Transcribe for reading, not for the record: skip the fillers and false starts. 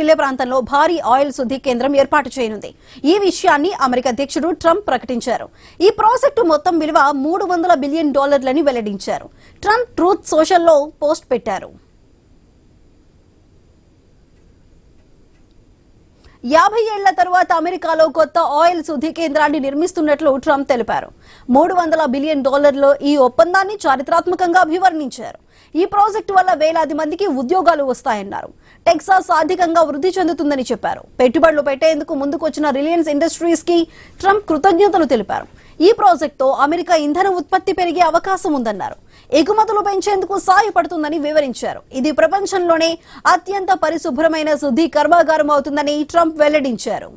Wiley ప్రాంతంలో భారీ oil శుద్ధి కేంద్రం ఏర్పాటు చేయనుంది. ఈ విషయాన్ని అమెరికా అధ్యక్షుడు ట్రంప్ ప్రకటించారు. ఈ ప్రాజెక్టు మొత్తం విలువ $300 బిలియన్ వెల్లడించారు. ట్రంప్ ట్రూత్ సోషల్లో పోస్ట్ పెట్టారు. 50 ఏళ్ల తరువాత అమెరికాలో కొత్త ఆయిల్ శుద్ధి కేంద్రాన్ని నిర్మిస్తున్నట్లు ట్రంప్ తెలిపారు. $300 బిలియన్ ఈ ఒప్పందాన్ని చారిత్రాత్మకంగా అభివర్ణించారు. ఈ ప్రాజెక్టు వల్ల వేలాది మందికి ఉద్యోగాలు వస్తాయన్నారు. టెక్సాస్ ఆర్థికంగా వృద్ధి చెందుతుందని చెప్పారు. పెట్టుబడులు పెట్టేందుకు ముందుకొచ్చిన రిలయన్స్ ఇండస్ట్రీస్ కి ట్రంప్ కృతజ్ఞతలు తెలిపారు. ఈ ప్రాజెక్టుతో అమెరికా ఇంధన ఉత్పత్తి పెరిగే అవకాశం ఉందన్నారు. ఎగుమతులు పెంచేందుకు సాయపడుతుందని వివరించారు. ఇది ప్రపంచంలోనే అత్యంత పరిశుభ్రమైన శుద్ధి కర్మాగారం అవుతుందని ట్రంప్ వెల్లడించారు.